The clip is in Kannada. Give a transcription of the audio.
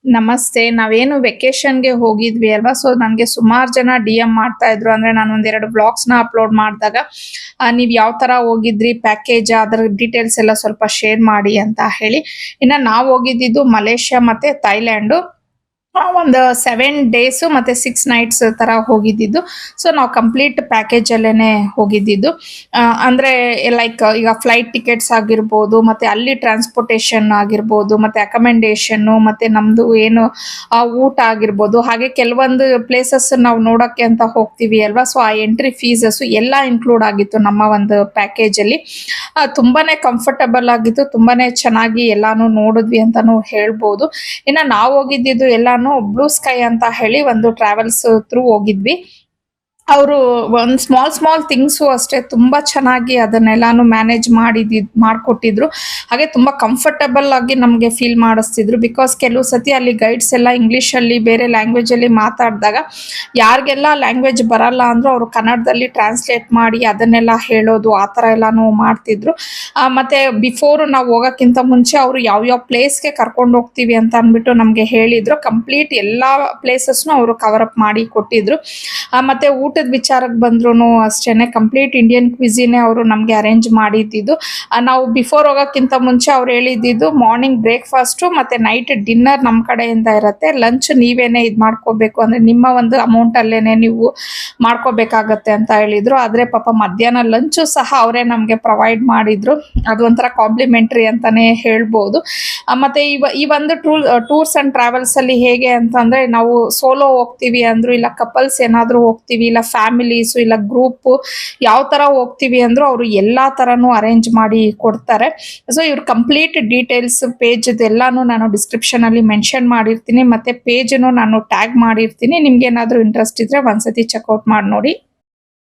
ನಮಸ್ತೆ. ನಾವೇನು ವೆಕೇಷನ್‌ಗೆ ಹೋಗಿದ್ವಿ ಅಲ್ವಾ? ಸೊ ನನಗೆ ಸುಮಾರು ಜನ ಡಿ.ಎಂ ಮಾಡ್ತಾ ಇದ್ರು. ಅಂದ್ರೆ ನಾನು ಒಂದೆರಡು ವ್ಲಾಗ್ಸ್‌ನ ಅಪ್ಲೋಡ್ ಮಾಡಿದಾಗ ನೀವ್ ಯಾವ ತರ ಹೋಗಿದ್ರಿ, ಪ್ಯಾಕೇಜ್ ಅದರ ಡೀಟೇಲ್ಸ್ ಎಲ್ಲ ಸ್ವಲ್ಪ ಶೇರ್ ಮಾಡಿ ಅಂತ ಹೇಳಿ. ಇನ್ನ ನಾವು ಹೋಗಿದ್ದಿದ್ದು ಮಲೇಷ್ಯಾ ಮತ್ತೆ ಥೈಲ್ಯಾಂಡು. ಒಂದು 7 ಡೇಸ್ ಮತ್ತೆ 6 ನೈಟ್ಸ್ ತರ ಹೋಗಿದ್ದಿದ್ದು. ಸೊ ನಾವು ಕಂಪ್ಲೀಟ್ ಪ್ಯಾಕೇಜ್ ಅಲ್ಲೇನೆ ಹೋಗಿದ್ದಿದ್ದು. ಅಂದ್ರೆ ಲೈಕ್ ಈಗ ಫ್ಲೈಟ್ ಟಿಕೆಟ್ಸ್ ಆಗಿರ್ಬೋದು, ಮತ್ತೆ ಅಲ್ಲಿ ಟ್ರಾನ್ಸ್ಪೋರ್ಟೇಷನ್ ಆಗಿರ್ಬೋದು, ಮತ್ತೆ ಅಕಮೆಂಡೇಶನ್, ಮತ್ತೆ ನಮ್ದು ಏನು ಊಟ ಆಗಿರ್ಬೋದು, ಹಾಗೆ ಕೆಲವೊಂದು ಪ್ಲೇಸಸ್ ನಾವು ನೋಡಕ್ಕೆ ಅಂತ ಹೋಗ್ತೀವಿ ಅಲ್ವಾ? ಸೊ ಆ ಎಂಟ್ರಿ ಫೀಸಸ್ ಎಲ್ಲ ಇನ್ಕ್ಲೂಡ್ ಆಗಿತ್ತು ನಮ್ಮ ಒಂದು ಪ್ಯಾಕೇಜ್ ಅಲ್ಲಿ. ತುಂಬಾನೇ ಕಂಫರ್ಟಬಲ್ ಆಗಿತ್ತು, ತುಂಬಾನೇ ಚೆನ್ನಾಗಿ ಎಲ್ಲಾನು ನೋಡಿದ್ವಿ ಅಂತಾನು ಹೇಳ್ಬೋದು. ಇನ್ನ ನಾವು ಹೋಗಿದ್ದಿದ್ದು ಎಲ್ಲಾನು ಬ್ಲೂ ಸ್ಕೈ ಅಂತ ಹೇಳಿ ಒಂದು ಟ್ರಾವೆಲ್ಸ್ ಥ್ರೂ ಹೋಗಿದ್ವಿ. ಅವರು ಒಂದ್ ಸ್ಮಾಲ್ ಥಿಂಗ್ಸು ಅಷ್ಟೇ ತುಂಬಾ ಚೆನ್ನಾಗಿ ಅದನ್ನೆಲ್ಲಾನು ಮ್ಯಾನೇಜ್ ಮಾಡ್ಕೊಟ್ಟಿದ್ರು. ಹಾಗೆ ತುಂಬಾ ಕಂಫರ್ಟಬಲ್ ಆಗಿ ನಮ್ಗೆ ಫೀಲ್ ಮಾಡಿಸ್ತಿದ್ರು. ಬಿಕಾಸ್ ಕೆಲವು ಸತಿ ಅಲ್ಲಿ ಗೈಡ್ಸ್ ಎಲ್ಲ ಇಂಗ್ಲಿಷ್ ಅಲ್ಲಿ ಬೇರೆ ಲ್ಯಾಂಗ್ವೇಜ್ ಅಲ್ಲಿ ಮಾತಾಡಿದಾಗ ಯಾರಿಗೆಲ್ಲ ಲ್ಯಾಂಗ್ವೇಜ್ ಬರಲ್ಲ ಅಂದ್ರೂ ಅವರು ಕನ್ನಡದಲ್ಲಿ ಟ್ರಾನ್ಸ್ಲೇಟ್ ಮಾಡಿ ಅದನ್ನೆಲ್ಲ ಹೇಳೋದು ಆ ತರ ಎಲ್ಲಾನು ಮಾಡ್ತಿದ್ರು. ಮತ್ತೆ ಬಿಫೋರ್ ನಾವು ಹೋಗಕ್ಕಿಂತ ಮುಂಚೆ ಅವರು ಯಾವ ಪ್ಲೇಸ್ಗೆ ಕರ್ಕೊಂಡು ಹೋಗ್ತೀವಿ ಅಂತ ಅಂದ್ಬಿಟ್ಟು ನಮ್ಗೆ ಹೇಳಿದ್ರು. ಕಂಪ್ಲೀಟ್ ಎಲ್ಲಾ ಪ್ಲೇಸಸ್ನು ಅವರು ಕವರ್ ಅಪ್ ಮಾಡಿ ಕೊಟ್ಟಿದ್ರು. ಮತ್ತೆ ಊಟದ ವಿಚಾರಕ್ಕೆ ಬಂದ್ರು ಅಷ್ಟೇನೆ ಕಂಪ್ಲೀಟ್ ಇಂಡಿಯನ್ ಕ್ವಿಸಿನೇ ಅವರು ನಮ್ಗೆ ಅರೇಂಜ್ ಮಾಡಿದ್ದು. ನಾವು ಬಿಫೋರ್ ಹೋಗಕ್ಕಿಂತ ಮುಂಚೆ ಅವ್ರು ಹೇಳಿದ್ದು ಮಾರ್ನಿಂಗ್ ಬ್ರೇಕ್ಫಾಸ್ಟ್ ಮತ್ತೆ ನೈಟ್ ಡಿನ್ನರ್ ನಮ್ ಕಡೆಯಿಂದ ಇರುತ್ತೆ, ಲಂಚ್ ನೀವೇನೆ ಇದ್ ಮಾಡ್ಕೋಬೇಕು, ಅಂದ್ರೆ ನಿಮ್ಮ ಒಂದು ಅಮೌಂಟ್ ಅಲ್ಲೇನೆ ನೀವು ಮಾಡ್ಕೋಬೇಕಾಗತ್ತೆ ಅಂತ ಹೇಳಿದ್ರು. ಆದ್ರೆ ಪಾಪ ಮಧ್ಯಾಹ್ನ ಲಂಚ್ ಸಹ ಅವರೇ ನಮ್ಗೆ ಪ್ರೊವೈಡ್ ಮಾಡಿದ್ರು. ಅದು ಒಂಥರ ಕಾಂಪ್ಲಿಮೆಂಟರಿ ಅಂತಾನೆ ಹೇಳ್ಬೋದು. ಮತ್ತೆ ಈ ಒಂದು ಟೂರ್ಸ್ ಅಂಡ್ ಟ್ರಾವೆಲ್ಸ್ ಅಲ್ಲಿ ಹೇಗೆ ಅಂತಂದ್ರೆ ನಾವು ಸೋಲೋ ಹೋಗ್ತೀವಿ ಅಂದ್ರು, ಇಲ್ಲ ಕಪಲ್ಸ್ ಏನಾದ್ರೂ ಹೋಗ್ತೀವಿ, ಇಲ್ಲ ಫ್ಯಾಮಿಲೀಸ್, ಇಲ್ಲ ಗ್ರೂಪ್ ಯಾವ ತರ ಹೋಗ್ತೀವಿ ಅಂದ್ರು ಅವರು ಎಲ್ಲಾ ತರನು ಅರೇಂಜ್ ಮಾಡಿ ಕೊಡ್ತಾರೆ. ಸೊ ಇವ್ರ ಕಂಪ್ಲೀಟ್ ಡೀಟೇಲ್ಸ್ ಪೇಜ್ ಎಲ್ಲಾನು ನಾನು ಡಿಸ್ಕ್ರಿಪ್ಷನ್ ಅಲ್ಲಿ ಮೆನ್ಷನ್ ಮಾಡಿರ್ತೀನಿ, ಮತ್ತೆ ಪೇಜ್ ನಾನು ಟ್ಯಾಗ್ ಮಾಡಿರ್ತೀನಿ. ನಿಮ್ಗೆ ಏನಾದ್ರೂ ಇಂಟ್ರೆಸ್ಟ್ ಇದ್ರೆ ಒಂದ್ಸತಿ ಚೆಕ್ಔಟ್ ಮಾಡಿ ನೋಡಿ.